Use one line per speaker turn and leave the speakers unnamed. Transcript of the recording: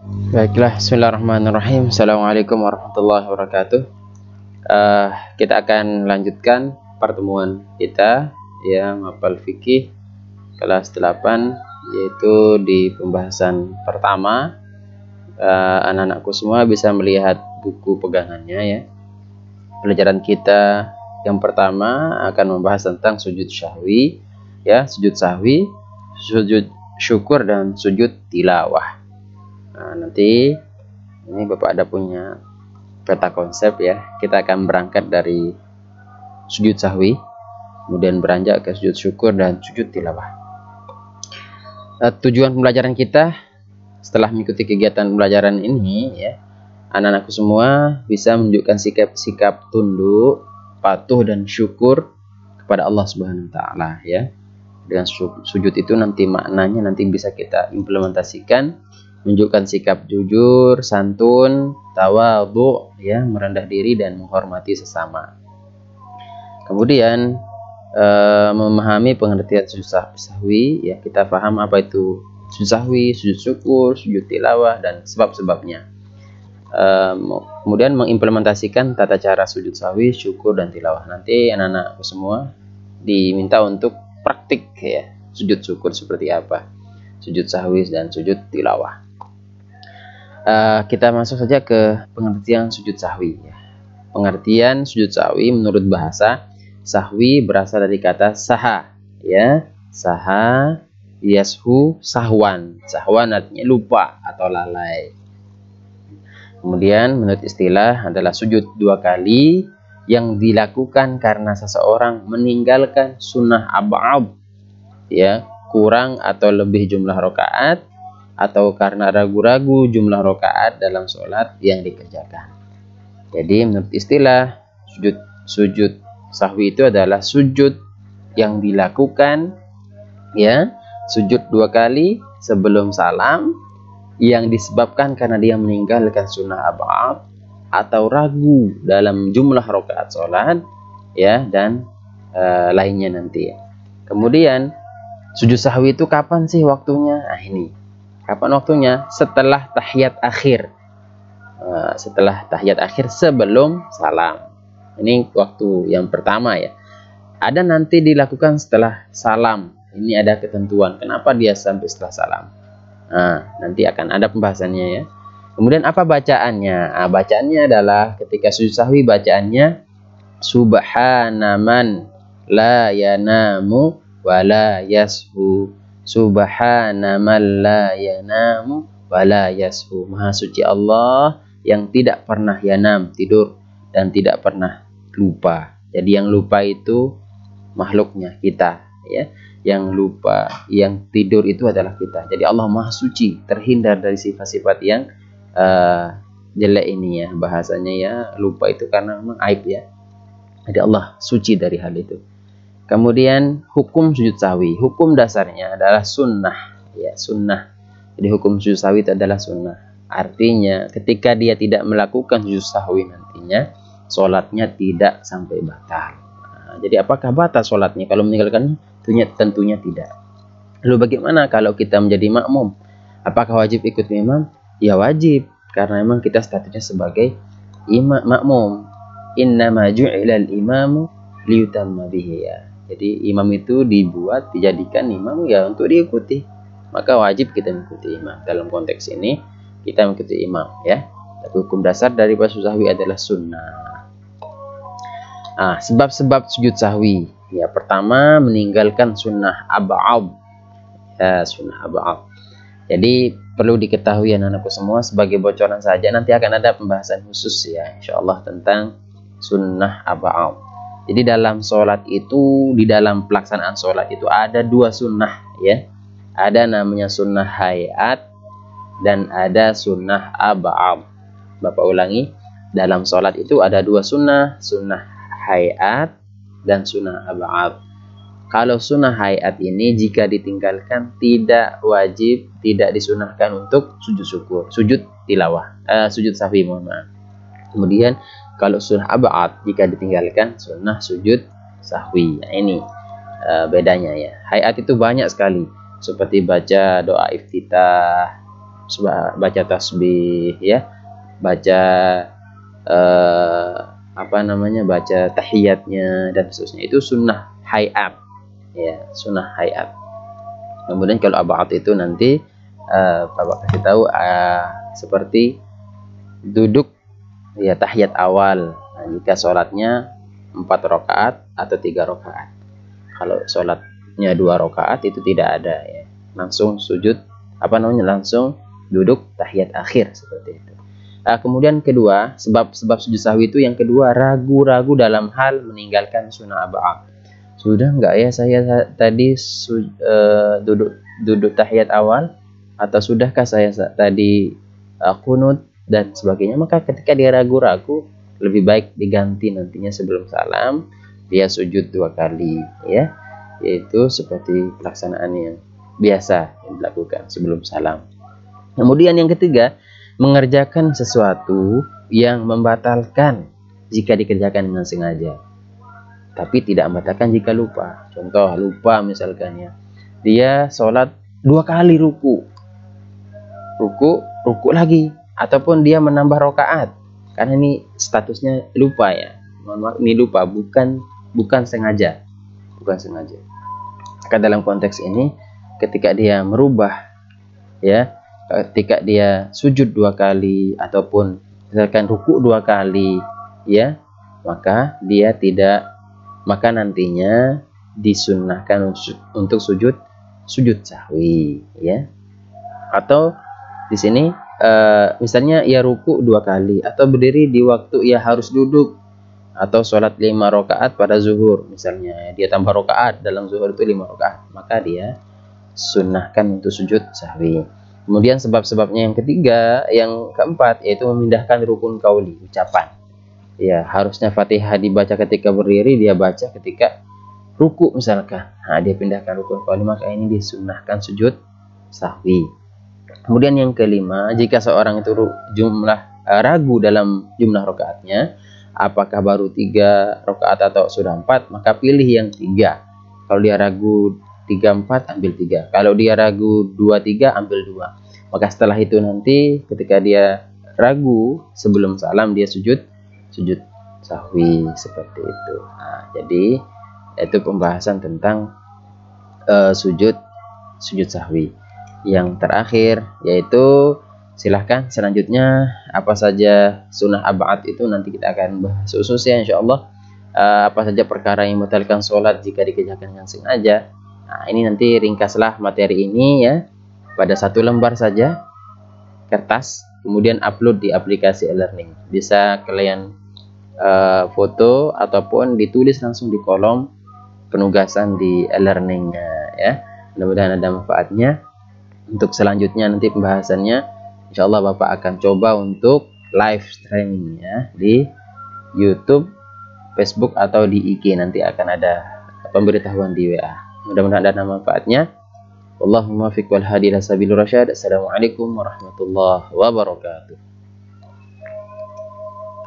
Baiklah, bismillahirrahmanirrahim. Assalamualaikum warahmatullahi wabarakatuh. Kita akan lanjutkan pertemuan kita ya, mapal fikih kelas 8, yaitu di pembahasan pertama. Anak-anakku semua bisa melihat buku pegangannya ya. Pelajaran kita yang pertama akan membahas tentang sujud syahwi ya, sujud sahwi, sujud syukur dan sujud tilawah. Nah, nanti ini Bapak ada punya peta konsep ya. Kita akan berangkat dari sujud sahwi, kemudian beranjak ke sujud syukur dan sujud tilawah. Tujuan pembelajaran kita setelah mengikuti kegiatan pembelajaran ini ya, anak-anakku semua bisa menunjukkan sikap-sikap tunduk, patuh dan syukur kepada Allah Subhanahu wa taala ya. Dengan sujud itu nanti maknanya nanti bisa kita implementasikan, menunjukkan sikap jujur, santun, tawadhu ya, merendah diri dan menghormati sesama. Kemudian memahami pengertian sujud sahwi ya, kita paham apa itu sujud sahwi, sujud syukur, sujud tilawah dan sebab-sebabnya. Kemudian mengimplementasikan tata cara sujud sahwi, syukur dan tilawah. Nanti anak-anakku semua diminta untuk praktik ya, sujud syukur seperti apa, sujud sahwi dan sujud tilawah. Kita masuk saja ke pengertian sujud sahwi ya. Pengertian sujud sahwi menurut bahasa, sahwi berasal dari kata saha ya, saha yashu sahwan. Sahwan artinya lupa atau lalai. Kemudian menurut istilah adalah sujud dua kali yang dilakukan karena seseorang meninggalkan sunnah ab'ad ya, kurang atau lebih jumlah rakaat, atau karena ragu-ragu jumlah rakaat dalam sholat yang dikerjakan. Jadi menurut istilah sujud sahwi itu adalah sujud yang dilakukan ya, sujud dua kali sebelum salam yang disebabkan karena dia meninggalkan sunnah ab'ad atau ragu dalam jumlah rakaat sholat ya, dan lainnya nanti. Kemudian sujud sahwi itu kapan sih waktunya? Nah ini, kapan waktunya? Setelah tahiyat akhir. Setelah tahiyat akhir sebelum salam. Ini waktu yang pertama ya. Ada nanti dilakukan setelah salam. Ini ada ketentuan. Kenapa dia sampai setelah salam? Nah, nanti akan ada pembahasannya ya. Kemudian apa bacaannya? Bacaannya adalah ketika sujud sahwi bacaannya subhanaman la yanamu wa la yashu. Subhanaman la yanamu wa la yashu. Maha suci Allah yang tidak pernah yanam, tidur, dan tidak pernah lupa. Jadi yang lupa itu makhluknya, kita ya. Yang lupa, yang tidur itu adalah kita. Jadi Allah maha suci, terhindar dari sifat-sifat yang jelek ini ya. Bahasanya ya, lupa itu karena memang aib ya. Jadi Allah suci dari hal itu. Kemudian hukum sujud sahwi, hukum dasarnya adalah sunnah ya, sunnah. Jadi hukum sujud sahwi itu adalah sunnah. Artinya ketika dia tidak melakukan sujud sahwi nantinya sholatnya tidak sampai batal. Jadi apakah batal sholatnya kalau meninggalkan? Tentunya tidak. Lalu bagaimana kalau kita menjadi makmum? Apakah wajib ikut imam? Ya wajib, karena memang kita statusnya sebagai imam makmum. Innama ju'ilal imamu liyutamma bihi ya. Jadi imam itu dijadikan imam ya untuk diikuti. Maka wajib kita mengikuti imam. Dalam konteks ini kita mengikuti imam ya. Tapi hukum dasar dari sujud sahwi adalah sunnah. Sebab-sebab sujud sahwi. Ya, pertama meninggalkan sunnah ab'ad. Ya, sunnah ab'ad. Jadi perlu diketahui anak-anakku semua, sebagai bocoran saja, nanti akan ada pembahasan khusus ya, insyaallah, tentang sunnah ab'ad. Jadi dalam sholat itu, di dalam pelaksanaan sholat itu ada dua sunnah ya. Ada namanya sunnah hayat dan ada sunnah ab'ad. Bapak ulangi, dalam sholat itu ada dua sunnah, sunnah hayat dan sunnah ab'ad. Kalau sunnah hayat ini jika ditinggalkan tidak wajib, tidak disunahkan untuk sujud syukur, sujud tilawah, sujud sahwi, mohon maaf. Kemudian kalau sunnah ab'ad jika ditinggalkan sunnah sujud sahwi. Nah, ini bedanya ya. Hayat itu banyak sekali, seperti baca doa iftitah, baca tasbih ya, baca baca tahiyatnya dan seterusnya, itu sunnah hayat ya, sunnah hayat. Kemudian kalau ab'ad itu nanti Bapak kasih tahu seperti duduk ya tahiyat awal. Nah, jika sholatnya 4 rakaat atau 3 rakaat. Kalau sholatnya 2 rakaat itu tidak ada ya, langsung sujud langsung duduk tahiyat akhir seperti itu. Kemudian kedua, sebab sujud sahwi itu yang kedua, ragu-ragu dalam hal meninggalkan sunnah ab'ad. Sudah enggak ya saya tadi duduk tahiyat awal, atau sudahkah saya tadi qunut dan sebagainya. Maka ketika dia ragu-ragu, lebih baik diganti nantinya sebelum salam dia sujud 2 kali ya, yaitu seperti pelaksanaan yang biasa yang dilakukan sebelum salam. Kemudian yang ketiga, mengerjakan sesuatu yang membatalkan jika dikerjakan dengan sengaja, tapi tidak membatalkan jika lupa. Contoh, lupa misalkan ya, dia sholat 2 kali ruku lagi, ataupun dia menambah rakaat, karena ini statusnya lupa ya, mohon maaf, ini lupa, bukan sengaja. Maka dalam konteks ini, ketika dia merubah ya, ketika dia sujud 2 kali ataupun misalkan ruku 2 kali ya, maka nantinya disunnahkan untuk sujud sahwi ya. Atau di sini misalnya ia ruku 2 kali atau berdiri di waktu ia harus duduk, atau sholat 5 rakaat pada zuhur misalnya, dia tambah rakaat dalam zuhur itu 5 rakaat, maka dia sunnahkan untuk sujud sahwi. Kemudian sebab-sebabnya yang ketiga, yang keempat, yaitu memindahkan rukun qauli, ucapan ya. Harusnya Fatihah dibaca ketika berdiri, dia baca ketika ruku misalkan, nah dia pindahkan rukun qauli, maka ini disunnahkan sujud sahwi. Kemudian yang kelima, jika seorang itu ragu dalam jumlah rakaatnya, apakah baru 3 rakaat atau sudah 4, maka pilih yang 3. Kalau dia ragu 3-4, ambil 3. Kalau dia ragu 2-3, ambil 2. Maka setelah itu nanti ketika dia ragu sebelum salam, dia sujud sahwi seperti itu. Nah, jadi itu pembahasan tentang sujud sahwi. Yang terakhir yaitu, silahkan selanjutnya apa saja sunnah ab'ad itu nanti kita akan bahas khususnya insyaallah. Apa saja perkara yang membatalkan sholat jika dikerjakan dengan sengaja. Nah, ini nanti ringkaslah materi ini ya pada 1 lembar saja kertas, kemudian upload di aplikasi e-learning. Bisa kalian foto ataupun ditulis langsung di kolom penugasan di e-learningnya ya. Mudah-mudahan ada manfaatnya. Untuk selanjutnya nanti pembahasannya insyaallah Bapak akan coba untuk live streaming ya di YouTube, Facebook atau di IG, nanti akan ada pemberitahuan di WA. Mudah-mudahan ada manfaatnya. Wallahumma fiq wal hadi ila sabilir rasyad. Assalamualaikum warahmatullahi wabarakatuh.